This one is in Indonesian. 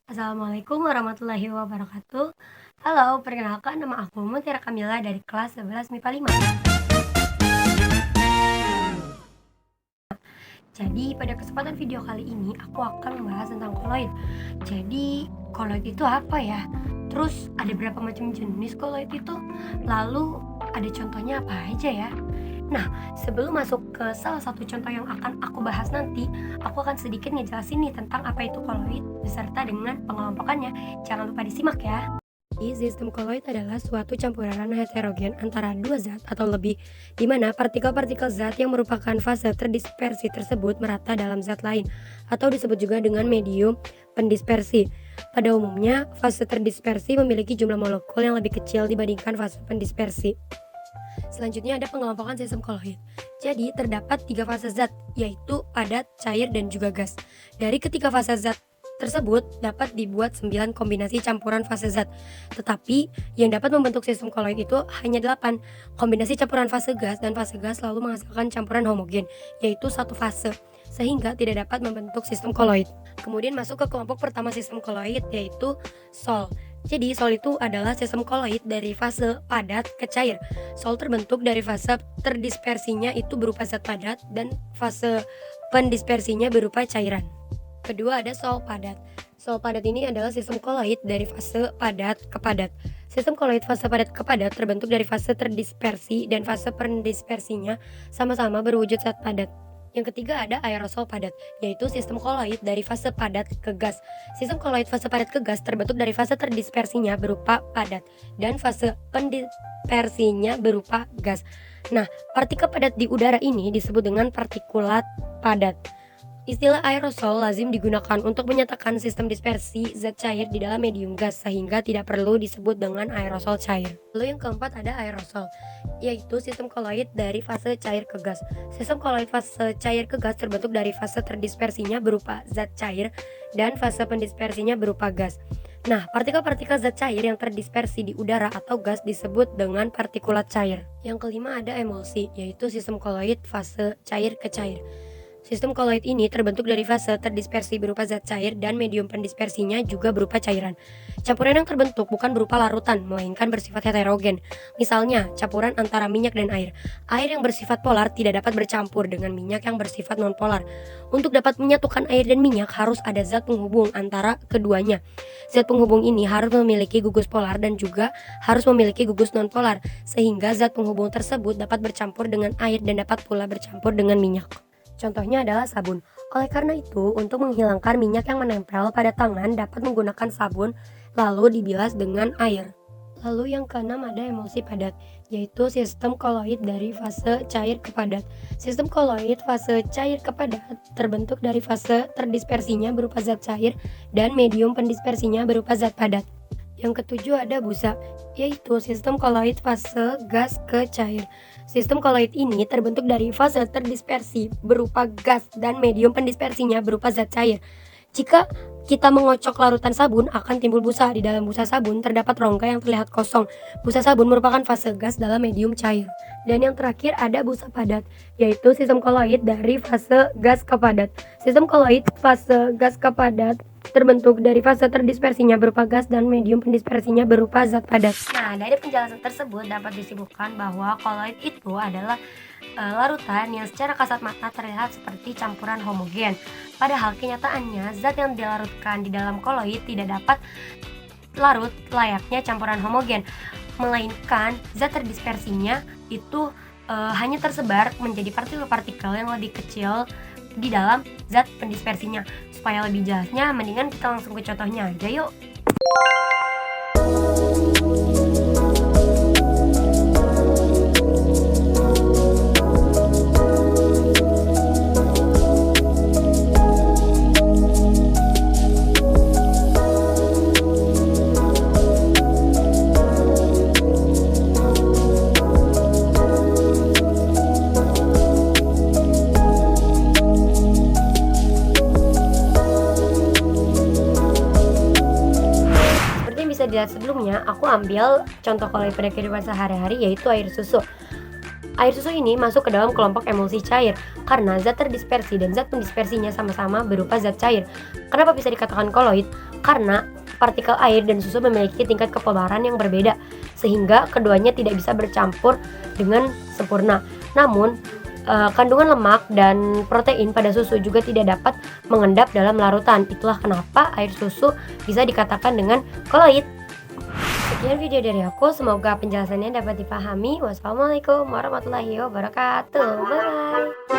Assalamualaikum warahmatullahi wabarakatuh. Halo, perkenalkan nama aku Mutiara Kamila dari kelas 11 MIPA 5. Jadi, pada kesempatan video kali ini aku akan membahas tentang koloid. Jadi, koloid itu apa ya? Terus ada berapa macam jenis koloid itu? Lalu ada contohnya apa aja ya? Nah, sebelum masuk ke salah satu contoh yang akan aku bahas nanti, aku akan sedikit ngejelasin nih tentang apa itu koloid beserta dengan pengelompokannya. Jangan lupa disimak ya. Sistem koloid adalah suatu campuran heterogen antara dua zat atau lebih, di mana partikel-partikel zat yang merupakan fase terdispersi tersebut merata dalam zat lain, atau disebut juga dengan medium pendispersi. Pada umumnya, fase terdispersi memiliki jumlah molekul yang lebih kecil dibandingkan fase pendispersi. Selanjutnya ada pengelompokan sistem koloid. Jadi terdapat 3 fase zat, yaitu padat, cair, dan juga gas. Dari ketiga fase zat tersebut dapat dibuat 9 kombinasi campuran fase zat. Tetapi yang dapat membentuk sistem koloid itu hanya 8. Kombinasi campuran fase gas dan fase gas selalu menghasilkan campuran homogen, yaitu satu fase, sehingga tidak dapat membentuk sistem koloid. Kemudian masuk ke kelompok pertama sistem koloid, yaitu sol. Jadi sol itu adalah sistem koloid dari fase padat ke cair. Sol terbentuk dari fase terdispersinya itu berupa zat padat dan fase pendispersinya berupa cairan. Kedua ada sol padat. Sol padat ini adalah sistem koloid dari fase padat ke padat. Sistem koloid fase padat ke padat terbentuk dari fase terdispersi dan fase pendispersinya sama-sama berwujud zat padat. Yang ketiga ada aerosol padat, yaitu sistem koloid dari fase padat ke gas. Sistem koloid fase padat ke gas terbentuk dari fase terdispersinya berupa padat dan fase pendispersinya berupa gas. Nah, partikel padat di udara ini disebut dengan partikulat padat. Istilah aerosol lazim digunakan untuk menyatakan sistem dispersi zat cair di dalam medium gas sehingga tidak perlu disebut dengan aerosol cair. Lalu yang keempat ada aerosol, yaitu sistem koloid dari fase cair ke gas. Sistem koloid fase cair ke gas terbentuk dari fase terdispersinya berupa zat cair dan fase pendispersinya berupa gas. Nah, partikel-partikel zat cair yang terdispersi di udara atau gas disebut dengan partikulat cair. Yang kelima ada emulsi, yaitu sistem koloid fase cair ke cair. Sistem koloid ini terbentuk dari fase terdispersi berupa zat cair dan medium pendispersinya juga berupa cairan. Campuran yang terbentuk bukan berupa larutan, melainkan bersifat heterogen. Misalnya, campuran antara minyak dan air. Air yang bersifat polar tidak dapat bercampur dengan minyak yang bersifat non-polar. Untuk dapat menyatukan air dan minyak harus ada zat penghubung antara keduanya. Zat penghubung ini harus memiliki gugus polar dan juga harus memiliki gugus non-polar, sehingga zat penghubung tersebut dapat bercampur dengan air dan dapat pula bercampur dengan minyak. Contohnya adalah sabun. Oleh karena itu, untuk menghilangkan minyak yang menempel pada tangan dapat menggunakan sabun lalu dibilas dengan air. Lalu yang keenam ada emulsi padat, yaitu sistem koloid dari fase cair ke padat. Sistem koloid fase cair ke padat terbentuk dari fase terdispersinya berupa zat cair dan medium pendispersinya berupa zat padat. Yang ketujuh ada busa, yaitu sistem koloid fase gas ke cair. Sistem koloid ini terbentuk dari fase terdispersi berupa gas dan medium pendispersinya berupa zat cair. Jika kita mengocok larutan sabun akan timbul busa. Di dalam busa sabun terdapat rongga yang terlihat kosong. Busa sabun merupakan fase gas dalam medium cair. Dan yang terakhir ada busa padat, yaitu sistem koloid dari fase gas ke padat. Sistem koloid fase gas ke padat terbentuk dari fase terdispersinya berupa gas dan medium pendispersinya berupa zat padat. Nah, dari penjelasan tersebut dapat disimpulkan bahwa koloid itu adalah larutan yang secara kasat mata terlihat seperti campuran homogen. Padahal kenyataannya zat yang dilarutkan di dalam koloid tidak dapat larut layaknya campuran homogen, melainkan zat terdispersinya itu hanya tersebar menjadi partikel-partikel yang lebih kecil di dalam zat pendispersinya. Supaya lebih jelasnya, mendingan kita langsung ke contohnya aja yuk. Bisa dilihat sebelumnya, aku ambil contoh koloid pada kehidupan sehari-hari yaitu air susu. Air susu ini masuk ke dalam kelompok emulsi cair karena zat terdispersi dan zat pendispersinya sama-sama berupa zat cair. Kenapa bisa dikatakan koloid? karena partikel air dan susu memiliki tingkat kepobaran yang berbeda, sehingga keduanya tidak bisa bercampur dengan sempurna. Namun, kandungan lemak dan protein pada susu juga tidak dapat mengendap dalam larutan. Itulah kenapa air susu bisa dikatakan dengan koloid. Sekian video dari aku, semoga penjelasannya dapat dipahami. Wassalamualaikum warahmatullahi wabarakatuh. Bye bye.